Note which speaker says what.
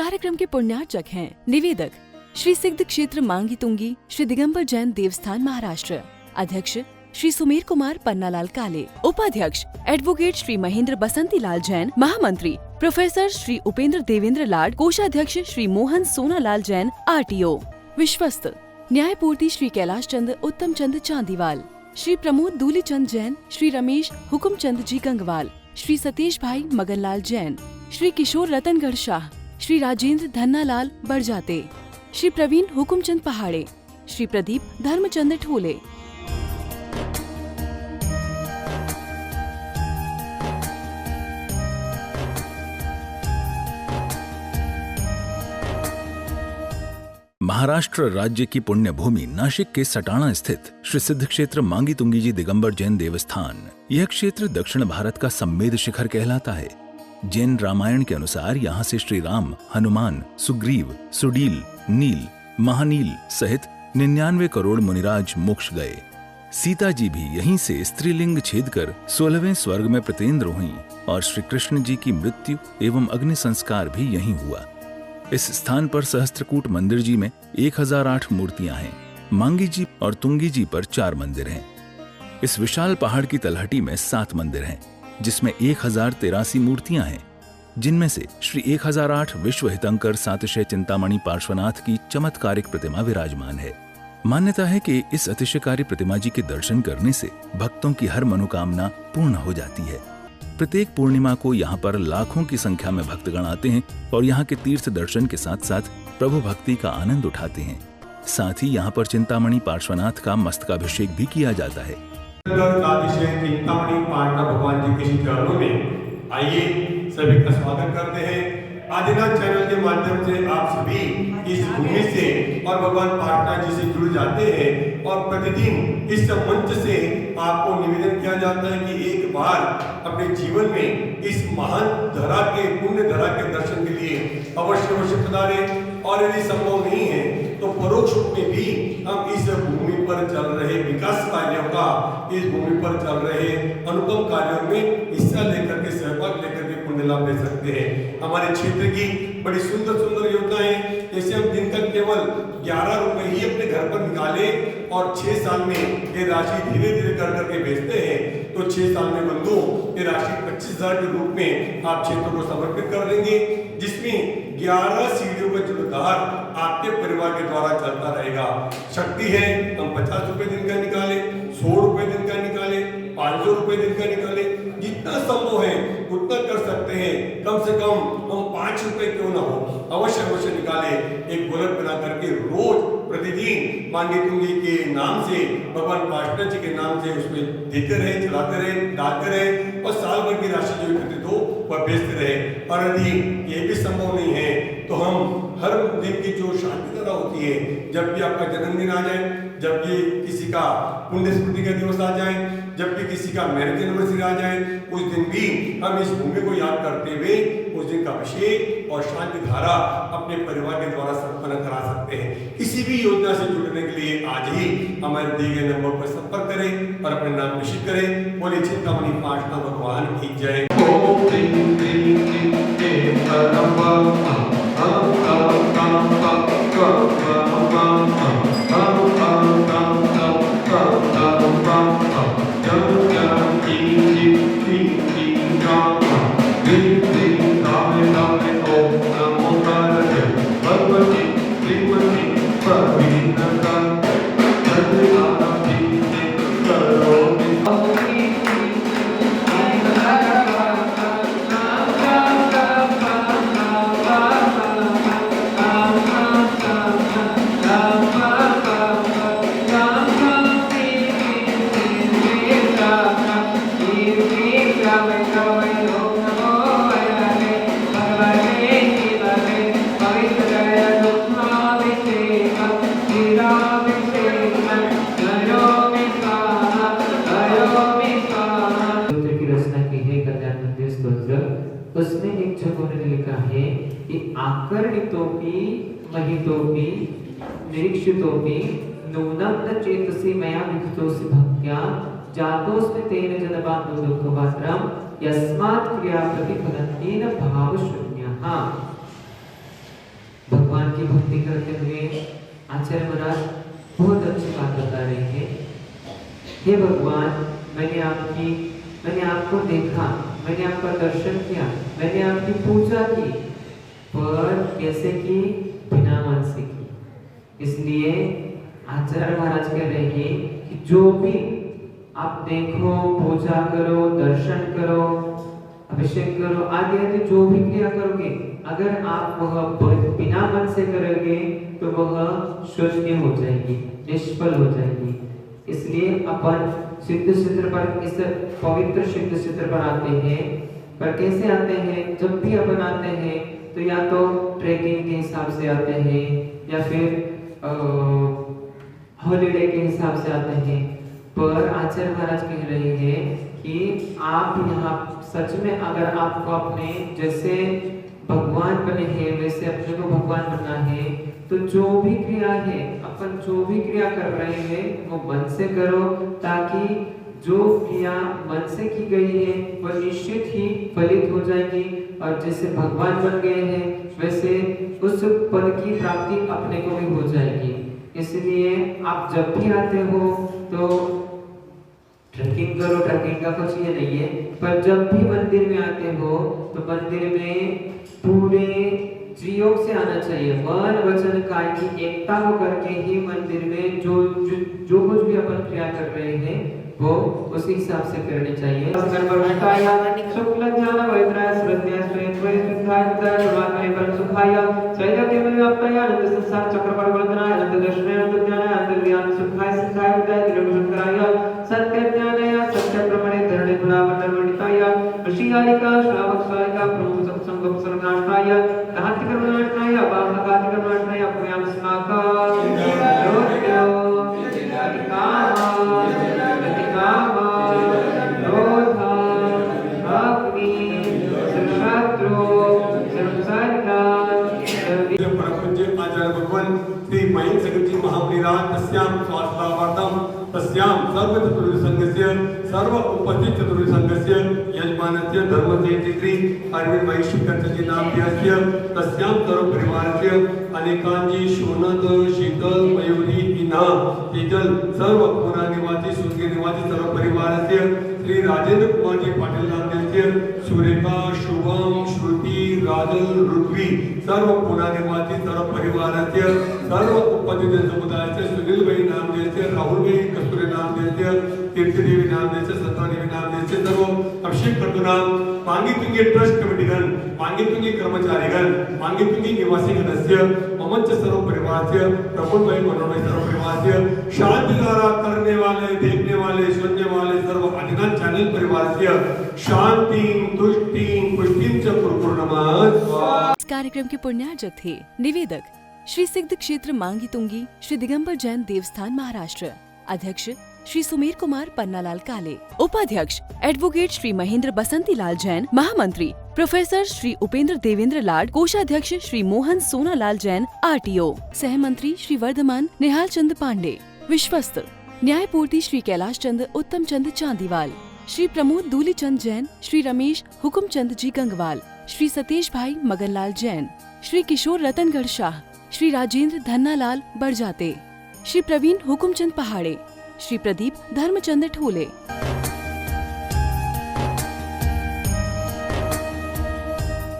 Speaker 1: कार्यक्रम के पुण्यार्चक हैं निवेदक श्री सिद्ध क्षेत्र मांगी तुंगी श्री दिगंबर जैन देवस्थान महाराष्ट्र, अध्यक्ष श्री सुमेर कुमार पन्नालाल काले, उपाध्यक्ष एडवोकेट श्री महेंद्र बसंती लाल जैन, महामंत्री प्रोफेसर श्री उपेंद्र देवेंद्र लाड, कोषाध्यक्ष श्री मोहन सोनालाल जैन RTO, विश्वस्त न्यायपूर्ति श्री कैलाश चंद उत्तम चंद चांदीवाल, श्री प्रमोद दूलीचंद जैन, श्री रमेश हुकुमचंद जी गंगवाल, श्री सतीश भाई मगनलाल जैन, श्री किशोर रतनगढ़ शाह, श्री राजेंद्र धन्नालाल बरजाते, श्री प्रवीण हुकुमचंद पहाड़े, श्री प्रदीप धर्मचंद ठोले।
Speaker 2: महाराष्ट्र राज्य की पुण्य भूमि नाशिक के सटाणा स्थित श्री सिद्ध क्षेत्र मांगी तुंगी जी दिगंबर जैन देवस्थान, यह क्षेत्र दक्षिण भारत का सम्मेद शिखर कहलाता है। जैन रामायण के अनुसार यहाँ से श्री राम, हनुमान, सुग्रीव, सुडील, नील, महानील सहित 99 करोड़ मुनिराज मोक्ष गए। सीता जी भी यहीं से स्त्रीलिंग छेद कर 16वें स्वर्ग में प्रतेंद्र हुई और श्री कृष्ण जी की मृत्यु एवं अग्नि संस्कार भी यहीं हुआ। इस स्थान पर सहस्त्रकूट मंदिर जी में 1008 मूर्तियां हैं। मांगी जी और तुंगी जी पर 4 मंदिर हैं। इस विशाल पहाड़ की तलहटी में 7 मंदिर हैं, जिसमें 1083 मूर्तियां हैं, जिनमें से श्री 1008 विश्व हितंकर सातिशय चिंतामणि पार्श्वनाथ की चमत्कारिक प्रतिमा विराजमान है। मान्यता है कि इस अतिशयकारी प्रतिमा जी के दर्शन करने से भक्तों की हर मनोकामना पूर्ण हो जाती है। प्रत्येक पूर्णिमा को यहाँ पर लाखों की संख्या में भक्तगण आते हैं और यहाँ के तीर्थ दर्शन के साथ साथ प्रभु भक्ति का आनंद उठाते हैं। साथ ही यहाँ पर चिंतामणि पार्श्वनाथ का मस्तकाभिषेक भी किया जाता है। चिंतामणि पार्श्वनाथ भगवान जी के चरणों में आइए सभी का स्वागत करते हैं। आदिनाथ चैनल के माध्यम से आप सभी इस भूमि से और भगवान पार्श्वनाथ जी से जुड़ जाते हैं और प्रतिदिन इस मंच से आपको निवेदन किया जाता है कि एक बार अपने जीवन में इस महान धरा के पुण्य धरा के दर्शन के लिए अवश्य पधारें। और यदि संभव नहीं है तो परोक्ष रूप में भी हम इस भूमि पर चल रहे विकास कार्यों का, इस भूमि पर चल रहे अनुपम कार्यों में हिस्सा लेकर के, सहभाग लेकर के पुण्य लाभ ले सकते हैं। हमारे क्षेत्र की बड़ी सुंदर सुंदर योजनाएं, जैसे हम दिन का केवल 11 रुपए ही अपने घर पर निकाले और 6 साल में ये राशि धीरे धीरे कर करके भेजते हैं, तो 6 साल में बंधु ये राशि 25,000 के रूप में आप क्षेत्र को समर्पित कर देंगे, जिसमें 11 सीढ़ियों का जिम्मेदार आपके परिवार के द्वारा चलता रहेगा। शक्ति है हम 50 रुपए दिन का निकाले, 100 रुपए दिन का निकाले, 500 रुपए दिन का निकाले, जितना संभव है उतना कर सकते हैं। कम से कम हम 5 रुपए क्यों ना हो अवश्य निकाले। एक गोलक बना करके रोज प्रतिदिन मांगी तुंगी के नाम से, भगवान पार्श्वनाथ जी के नाम से उसमें देते रहे, चलाते रहे, डालते रहे और साल भर की राशि जो एकत्रित हो वह भेजते रहे। और यदि ये भी संभव नहीं है तो हम हर दिन की जो शांति तरह होती है, जब भी आपका जन्मदिन आ जाए, जब भी किसी का पुण्य स्मृति का दिवस आ जाए, जब भी किसी का मैरिज एनिवर्सरी आ जाए, उस दिन भी हम इस भूमि को याद करते हुए उस दिन का अभिषेक और शांति धारा अपने परिवार के द्वारा संपन्न करा सकते हैं। किसी भी योजना से जुड़ने के लिए आज ही हमारे दिए गए नंबर पर संपर्क करें और अपने नाम निश्चित करें। बोले चिंतामणि पार्श्वनाथ भगवान की जय।
Speaker 3: उसमें एक जगह ने लिखा है कि आकर्णितोपि महितोपि निरीक्षितोपि नूनं न चेतसि मया विदितोऽसि भक्त्या जातोऽस्मि तेन जनबान्धो दुःखपात्रं यस्मात् क्रिया प्रतिफलनेन भावशून्यः। भगवान की भक्ति करते हुए आचार्य महाराज बहुत अच्छी बात बता रहे हैं। हे भगवान, मैंने आपको देखा, मैंने आपका दर्शन किया, मैंने आपकी पूजा की, पर कैसे की? बिना मन से की। इसलिए आचार्य महाराज कह रहे हैं कि जो भी आप देखो, पूजा करो, दर्शन करो, अभिषेक करो, आदि आदि जो भी क्रिया करोगे, अगर आप वह बिना मन से करोगे तो वह शून्य हो जाएगी, निष्फल हो जाएगी। इसलिए अपन सिद्ध क्षेत्र पर, इस पवित्र सिद्ध क्षेत्र पर आते हैं। पर कैसे आते हैं? जब भी अपन आते हैं तो या तो ट्रेकिंग के हिसाब से आते हैं या फिर हॉलिडे के हिसाब से आते हैं। पर आचार्य महाराज कह रहे हैं कि आप यहाँ सच में अगर आपको अपने जैसे भगवान बने हैं वैसे अपने को भगवान बनना है, तो जो भी क्रिया है, अपन जो भी क्रिया कर रहे हैं वो मन से करो, ताकि जो क्रिया मन से की गई है वह निश्चित ही फलित हो जाएगी। और जैसे भगवान बन गए हैं वैसे उस पद की प्राप्ति अपने को भी हो जाएगी। इसलिए आप जब भी आते हो तो ट्रैकिंग करो, ट्रैकिंग का कुछ ये नहीं है, पर जब भी मंदिर में आते हो तो मंदिर में पूरे त्रियोग से आना चाहिए। मन वचन काय की एकता हो करके ही मंदिर में जो कुछ भी अपन क्रिया कर रहे हैं वो उसी हिसाब से करनी चाहिए। शुक्ल ज्ञान वैद्राय श्रद्धया श्रेयत्वय शुद्धाय धर्मात्मय परम सुखाय स्वैय केवल व्याप्ताय अनंत संसार चक्र परिवर्तनाय अनंत दर्शनाय अनंत ज्ञानाय अनंत ज्ञान सुखाय सिद्धाय विद्याय त्रिलोकशंकराय सत्य ज्ञानाय सत्य प्रमाणे धरणे गुणावतर्वणिताय ऋषियारिका श्रावक स्वायिका प्रमुख सत्संग सर्वनाशाय दाहत्य कर्मनाशनाय अपामकाति कर्मनाशनाय अपयाम स्नाका
Speaker 4: सर्व उपस्थित चतुर्संघस्य यजमानस्य धर्मचैत्री अरविंद महिषकर्तजी नामधेयस्य तस्यां सर्व परिवारस्य अनेकांजी शोनद शीतल मयूरी इना तेजल सर्व पुरा निवासी सुरगे निवासी सर्व परिवारस्य श्री राजेंद्र कुमार जी पाटिल नामधेयस्य सुरेखा शुभम श्रुति राजल ऋत्वी सर्व पुरा निवासी सर्व परिवारस्य सर्व उपस्थित समुदायस्य सुनील भाई नामधेयस्य राहुल भाई कस्तूरी नामधेयस्य कीर्ति देवी नामधेयस्य सत्ता देवी नामधेयस्य सर्व अभिषेक कर्तुनाम मांगीतुंगी ट्रस्ट कमिटीगण मांगीतुंगी कर्मचारीगण मांगीतुंगी निवासीगणस्य ममच सर्व परिवारस्य प्रफुल्ल भाई मनोहर भाई सर्व परिवारस्य शांति द्वारा करने वाले देखने वाले सुनने वाले सर्व अधिकांश चैनल परिवारस्य शांति तुष्टि पुष्टि च पूर्णमात्।
Speaker 1: इस कार्यक्रम के पुण्यार्जक थे निवेदक श्री सिद्ध क्षेत्र मांगी तुंगी श्री दिगंबर जैन देवस्थान महाराष्ट्र, अध्यक्ष श्री सुमेर कुमार पन्नालाल काले, उपाध्यक्ष एडवोकेट श्री महेंद्र बसंती लाल जैन, महामंत्री प्रोफेसर श्री उपेंद्र देवेंद्र लाड, कोषाध्यक्ष श्री मोहन सोनालाल जैन RTO, सहमंत्री श्री वर्धमान निहाल चंद पांडे, विश्वस्त न्यायपूर्ति श्री कैलाश चंद उत्तम चंद चांदीवाल, श्री प्रमोद दूली चंद जैन, श्री रमेश हुकुम चंद जी गंगवाल, श्री सतीश भाई मगनलाल जैन, श्री किशोर रतनगढ़ शाह, श्री राजेंद्र धन्नालाल बड़जाते, श्री प्रवीण हुकुमचंद पहाड़े, श्री प्रदीप धर्मचंद ठोले।